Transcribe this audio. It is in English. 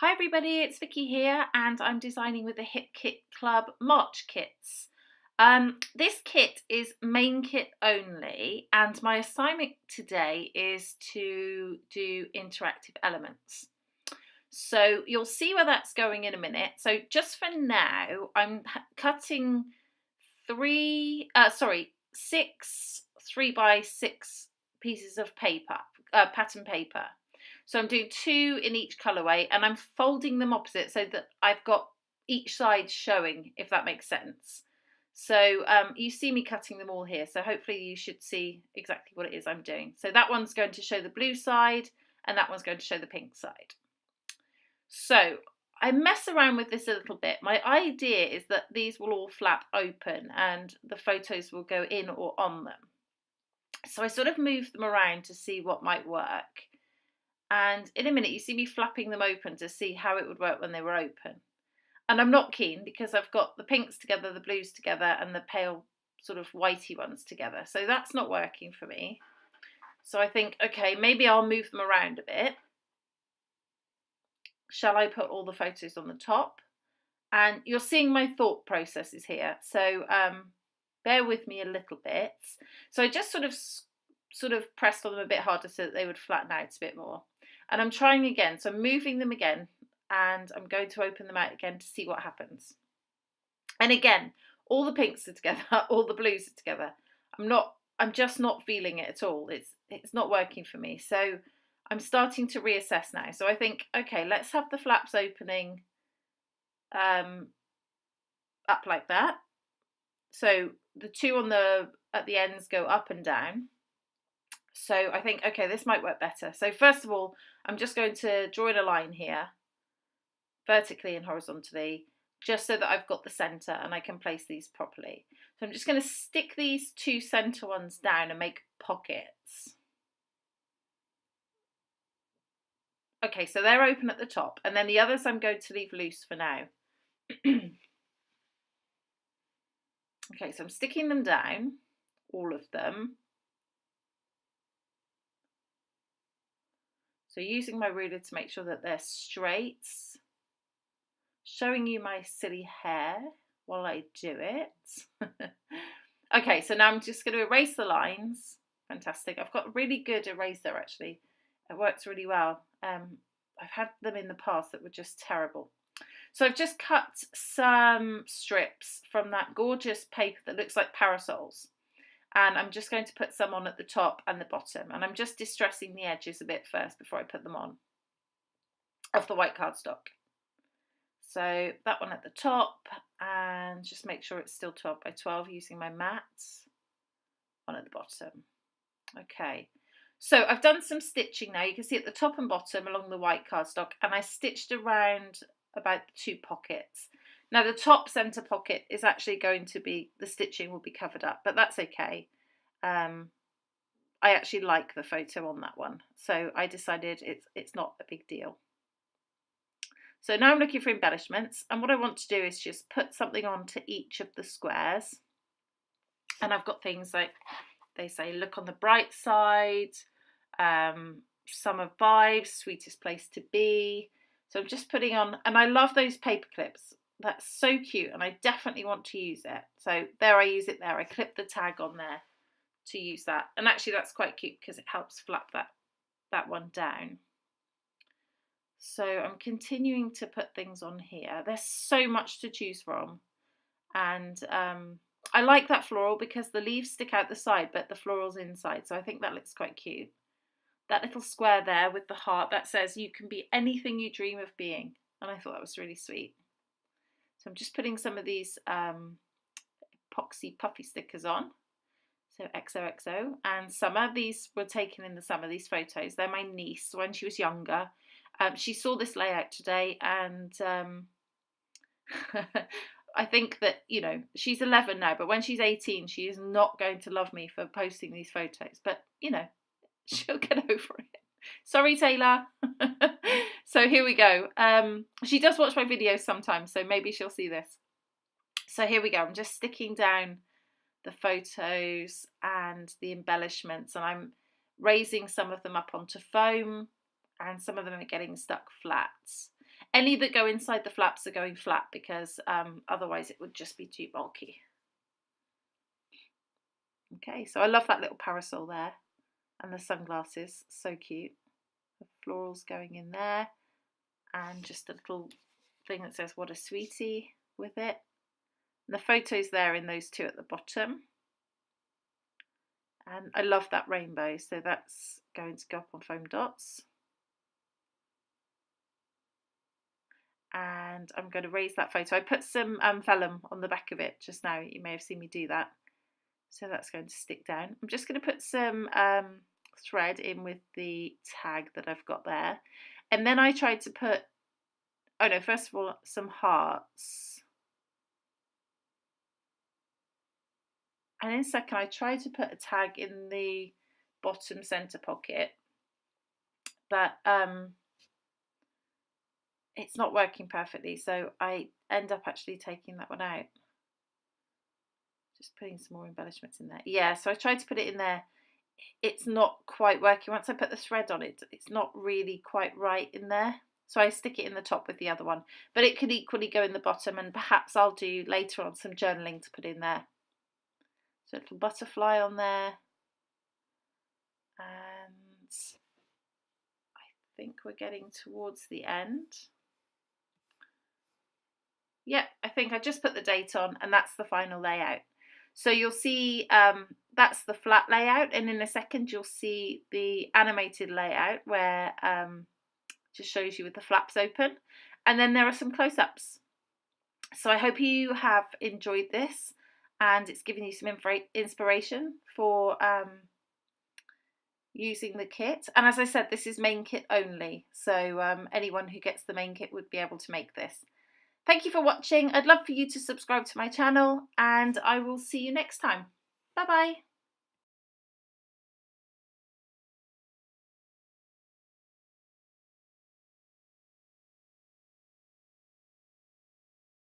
Hi everybody, it's Vicki here and I'm designing with the Hip Kit Club March kits. This kit is main kit only and my assignment today is to do interactive elements. So you'll see where that's going in a minute. So just for now, I'm cutting six 3x6 pieces of paper, pattern paper. So I'm doing 2 in each colourway and I'm folding them opposite so that I've got each side showing, if that makes sense. So you see me cutting them all here, so hopefully you should see exactly what it is I'm doing. So that one's going to show the blue side and that one's going to show the pink side. So I mess around with this a little bit. My idea is that these will all flap open and the photos will go in or on them. So I sort of move them around to see what might work. And in a minute you see me flapping them open to see how it would work when they were open. And I'm not keen because I've got the pinks together, the blues together and the pale sort of whitey ones together. So that's not working for me. So I think, okay, maybe I'll move them around a bit. Shall I put all the photos on the top? And you're seeing my thought processes here. So bear with me a little bit. So I just sort of pressed on them a bit harder so that they would flatten out a bit more. And I'm trying again, so I'm moving them again and I'm going to open them out again to see what happens. And again, all the pinks are together, all the blues are together. I'm just not feeling it at all. It's not working for me. So I'm starting to reassess now. So I think, okay, let's have the flaps opening up like that. So the 2 at the ends go up and down. So I think, okay, this might work better. So first of all, I'm just going to draw in a line here, vertically and horizontally, just so that I've got the centre and I can place these properly. So I'm just going to stick these 2 centre ones down and make pockets. Okay, so they're open at the top, and then the others I'm going to leave loose for now. Okay, so I'm sticking them down, all of them. So using my ruler to make sure that they're straight, showing you my silly hair while I do it. Okay, so now I'm just going to erase the lines. Fantastic. I've got a really good eraser actually. It works really well. I've had them in the past that were just terrible. So I've just cut some strips from that gorgeous paper that looks like parasols. And I'm just going to put some on at the top and the bottom. And I'm just distressing the edges a bit first before I put them on, off the white cardstock. So that one at the top, and just make sure it's still 12 by 12 using my mats. One at the bottom. Okay, so I've done some stitching now. You can see at the top and bottom along the white cardstock, and I stitched around about the 2 pockets. Now the top centre pocket is actually going to be, the stitching will be covered up, but that's okay. I actually like the photo on that one, so I decided it's not a big deal. So now I'm looking for embellishments, and what I want to do is just put something onto each of the squares. And I've got things like, they say, look on the bright side, summer vibes, sweetest place to be. So I'm just putting on, and I love those paper clips. That's so cute, and I definitely want to use it. So there, I use it there. I clip the tag on there to use that. And actually that's quite cute because it helps flap that one down. So I'm continuing to put things on here. There's so much to choose from. And I like that floral because the leaves stick out the side, but the floral's inside. So I think that looks quite cute. That little square there with the heart, that says you can be anything you dream of being. And I thought that was really sweet. So I'm just putting some of these epoxy puffy stickers on. So XOXO and summer. These were taken in the summer, these photos. They're my niece when she was younger. She saw this layout today and I think that, you know, she's 11 now, but when she's 18, she is not going to love me for posting these photos. But, you know, she'll get over it. Sorry, Taylor. So here we go. She does watch my videos sometimes, so maybe she'll see this. So here we go. I'm just sticking down the photos and the embellishments, and I'm raising some of them up onto foam and some of them are getting stuck flat. Any that go inside the flaps are going flat because otherwise it would just be too bulky. Okay, so I love that little parasol there and the sunglasses, so cute. The florals going in there and just a little thing that says what a sweetie with it. And the photos there in those two at the bottom. And I love that rainbow, so that's going to go up on foam dots. And I'm going to raise that photo. I put some vellum on the back of it just now. You may have seen me do that. So that's going to stick down. I'm just going to put some thread in with the tag that I've got there. And then I tried to put, oh no, first of all, some hearts. And in a second, I tried to put a tag in the bottom centre pocket. But it's not working perfectly, so I end up actually taking that one out. Just putting some more embellishments in there. Yeah, so I tried to put it in there. It's not quite working. Once I put the thread on it, it's not really quite right in there. So I stick it in the top with the other one. But it could equally go in the bottom, and perhaps I'll do later on some journaling to put in there. So a little butterfly on there. And I think we're getting towards the end. Yeah, I think I just put the date on, and that's the final layout. So you'll see that's the flat layout, and in a second you'll see the animated layout where just shows you with the flaps open, and then there are some close-ups. So I hope you have enjoyed this and it's given you some inspiration for using the kit. And as I said, this is main kit only, so anyone who gets the main kit would be able to make this. Thank you for watching. I'd love for you to subscribe to my channel, and I will see you next time. Bye bye.